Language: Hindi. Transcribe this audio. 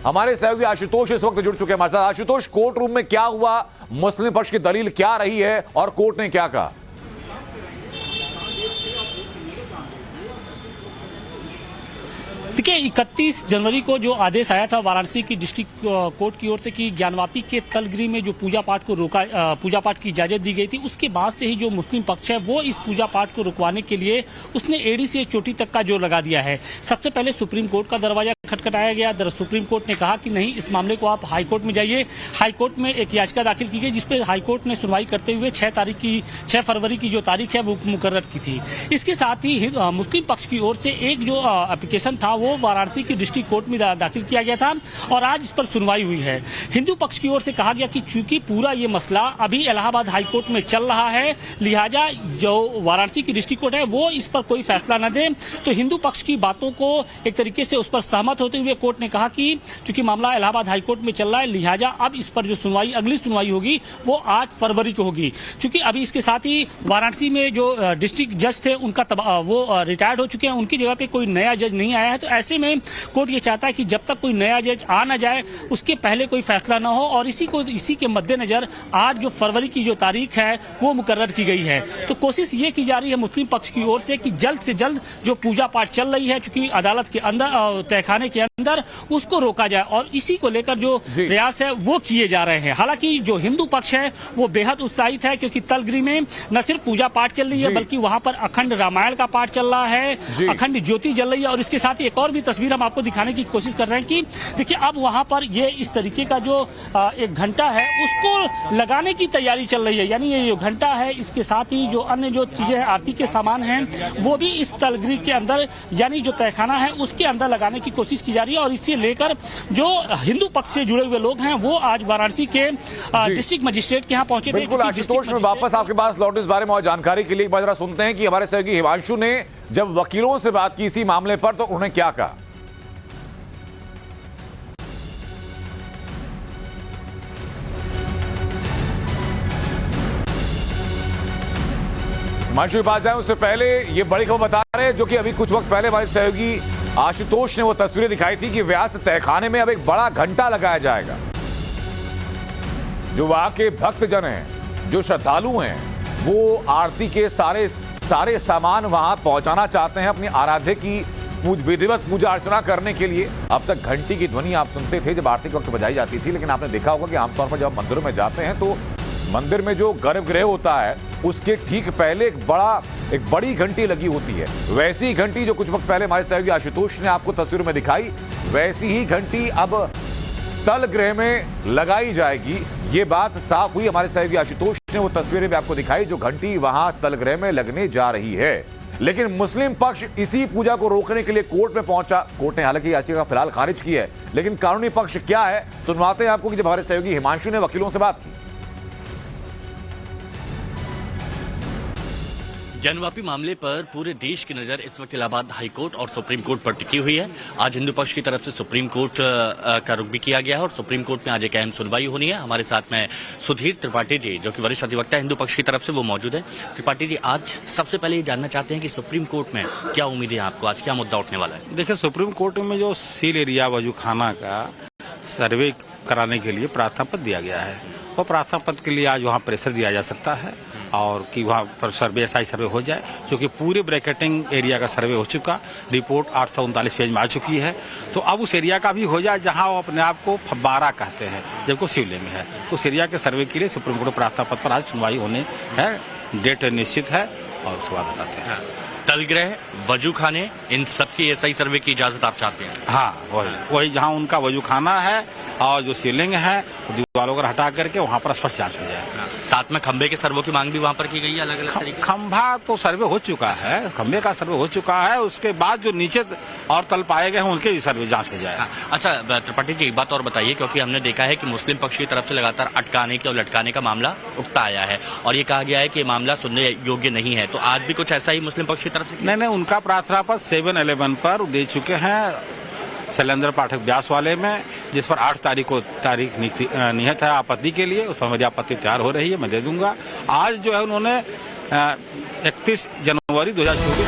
हमारे सहयोगी आशुतोष इस वक्त जुड़ चुके हैं हमारे साथ। आशुतोष, कोर्ट रूम में क्या हुआ, मुस्लिम पक्ष की दलील क्या रही है और कोर्ट ने क्या कहा? देखिए, 31 जनवरी को जो आदेश आया था वाराणसी की डिस्ट्रिक्ट कोर्ट की ओर से कि ज्ञानवापी के तलगृह में जो पूजा पाठ को पूजा पाठ की इजाजत दी गई थी, उसके बाद से ही जो मुस्लिम पक्ष है वो इस पूजा पाठ को रुकवाने के लिए उसने एड़ी से चोटी तक का जोर लगा दिया है। सबसे पहले सुप्रीम कोर्ट का दरवाजा खटखटाया गया। सुप्रीम कोर्ट ने कहा कि नहीं, इस मामले को आप हाई कोर्ट में जाइए। हाई कोर्ट में एक याचिका दाखिल की गई जिसपे हाई कोर्ट ने सुनवाई करते हुए 6 फरवरी की जो तारीख है वो मुकर्रर की थी। इसके साथ ही मुस्लिम पक्ष की ओर से एक जो एप्लीकेशन था वो वाराणसी की डिस्ट्रिक्ट कोर्ट में दाखिल किया गया था और आज इस पर सुनवाई हुई है। हिंदू पक्ष की ओर से कहा गया कि चूंकि पूरा ये मसला अभी इलाहाबाद हाई कोर्ट में चल रहा है, लिहाजा जो वाराणसी की डिस्ट्रिक्ट कोर्ट है वो इस पर कोई फैसला न दे। तो हिंदू पक्ष की बातों को एक तरीके से उस पर सहमत होते हुए कोर्ट ने कहा कि चूंकि मामला इलाहाबाद हाई कोर्ट में चल रहा है, लिहाजा अब इस पर जो सुनवाई, अगली सुनवाई होगी वो 8 फरवरी को होगी। चूंकि अभी इसके साथ ही वाराणसी में जो डिस्ट्रिक्ट जज थे उनका वो रिटायर्ड हो चुके हैं, उनकी जगह पे कोई नया जज नहीं आया है। तो ऐसे में कोर्ट ये चाहता है कि जब तक कोई नया जज आ ना जाए उसके पहले कोई फैसला ना हो, और इसी के मद्देनजर 8 फरवरी की जो तारीख है वो मुकर्रर की गई है। तो कोशिश ये की जा रही है मुस्लिम पक्ष की ओर से कि जल्द से जल्द जो पूजा पाठ चल रही है, चूंकि अदालत के अंदर, तहखाने के अंदर, उसको रोका जाए, और इसी को लेकर जो प्रयास है वो किए जा रहे हैं। हालांकि जो हिंदू पक्ष है वो बेहद उत्साहित है, क्योंकि तलगृह में न सिर्फ पूजा पाठ चल रही है बल्कि वहां पर अखंड रामायण का पाठ चल रहा है, अखंड ज्योति जल रही है। और इसके साथ ही एक और भी तस्वीर हम आपको दिखाने की कोशिश कर रहे हैं कि देखिए, अब वहां पर ये इस तरीके का जो एक घंटा है उसको लगाने की तैयारी चल रही है। यानी ये जो घंटा है, इसके साथ ही जो अन्य जो चीजें हैं, आरती के सामान हैं, वो भी इस तलगृह के अंदर, यानी जो तहखाना है उसके अंदर लगाने की कोशिश की जा रही है। और इससे लेकर जो हिंदू पक्ष से जुड़े हुए लोग हैं वो आज वाराणसी के डिस्ट्रिक्ट मजिस्ट्रेट के यहाँ पहुंचे थे। बिल्कुल आशुतोष, में वापस आपके पास लौट इस बारे में और जानकारी के लिए एक बार जरा सुनते हैं कि हमारे सहयोगी हिमांशु ने जब वकीलों से बात की इसी मामले पर तो उन्होंने क्या कहा। हिमांशु के पास जाए उससे पहले ये बड़ी खबर बता रहे हैं, जो कि अभी कुछ वक्त पहले हमारे सहयोगी आशुतोष ने वो तस्वीरें दिखाई थी कि व्यास तहखाने में अब एक बड़ा घंटा लगाया जाएगा। जो वहां के भक्तजन हैं, जो श्रद्धालु हैं, वो आरती के सारे सामान वहां पहुंचाना चाहते हैं अपनी आराध्य की विधिवत पूजा अर्चना करने के लिए। अब तक घंटी की ध्वनि आप सुनते थे जब आरती के वक्त बजाई जाती थी, लेकिन आपने देखा होगा कि आमतौर पर जब मंदिरों में जाते हैं तो मंदिर में जो गर्भगृह होता है उसके ठीक पहले एक बड़ी घंटी लगी होती है। वैसी ही घंटी जो कुछ वक्त पहले हमारे सहयोगी आशुतोष ने आपको तस्वीर में दिखाई, वैसी ही घंटी अब तलगृह में लगाई जाएगी। ये बात साफ हुई। हमारे सहयोगी आशुतोष ने वो तस्वीरें भी आपको दिखाई जो घंटी वहां तलगृह में लगने जा रही है। लेकिन मुस्लिम पक्ष इसी पूजा को रोकने के लिए कोर्ट में पहुंचा। कोर्ट ने हालांकि याचिका फिलहाल खारिज की है, लेकिन कानूनी पक्ष क्या है सुनवाते हैं आपको कि जब हमारे सहयोगी हिमांशु ने वकीलों से बात की। ज्ञानवापी मामले पर पूरे देश की नजर इस वक्त इलाहाबाद हाई कोर्ट और सुप्रीम कोर्ट पर टिकी हुई है। आज हिंदू पक्ष की तरफ से सुप्रीम कोर्ट का रुख भी किया गया है और सुप्रीम कोर्ट में आज एक अहम सुनवाई होनी है। हमारे साथ में सुधीर त्रिपाठी जी, जो कि वरिष्ठ अधिवक्ता हिंदू पक्ष की तरफ से, वो मौजूद है। त्रिपाठी जी, आज सबसे पहले ये जानना चाहते हैं कि सुप्रीम कोर्ट में क्या उम्मीदें हैं आपको, आज क्या मुद्दा उठने वाला है? देखिए, सुप्रीम कोर्ट में जो सील एरिया वजूखाना का सर्वे कराने के लिए प्रार्थना पत्र दिया गया है, वो प्रार्थना पत्र के लिए आज वहाँ प्रेशर दिया जा सकता है और कि वहाँ पर सर्वे, ऐसा ही सर्वे हो जाए, क्योंकि पूरे ब्रैकेटिंग एरिया का सर्वे हो चुका, रिपोर्ट 839 पेज में आ चुकी है। तो अब उस एरिया का भी हो जाए जहाँ वो अपने आप को फब्बारा कहते हैं, जबकि शिवलिंग है। उस एरिया के सर्वे के लिए सुप्रीम कोर्ट प्रार्थना पत्र पर आज सुनवाई होने है, डेट निश्चित है और उसके बाद बताते हैं। तलगृह, वजूखाने, इन सबकी ऐसा सर्वे की इजाजत आप चाहते हैं? हाँ, वही जहाँ उनका वजूखाना है और जो शिवलिंग है दीवारों को हटा करके वहाँ पर स्पष्ट जांच हो जाए। साथ में खंबे के सर्वे की मांग भी वहाँ पर की गई है अलग अलग तरीके। खंभा तो सर्वे हो चुका है, खंबे का सर्वे हो चुका है, उसके बाद जो नीचे और तल पाए गए हैं उनके भी सर्वे जांच हो जाए। अच्छा त्रिपाठी जी, एक बात और बताइए, क्योंकि हमने देखा है कि मुस्लिम पक्ष की तरफ से लगातार अटकाने के और लटकाने का मामला उठता आया है और ये कहा गया है कि मामला सुनने योग्य नहीं है, तो आज भी कुछ ऐसा ही मुस्लिम पक्ष की तरफ से? नहीं, उनका प्रार्थना पत्र 7/11 पर दे चुके हैं शैलेंद्र पाठक व्यास वाले में, जिस पर 8 तारीख को तारीख नियत है आपत्ति के लिए। उस पर मेरी आपत्ति तैयार हो रही है, मैं दे दूंगा। आज जो है उन्होंने 31 जनवरी 2024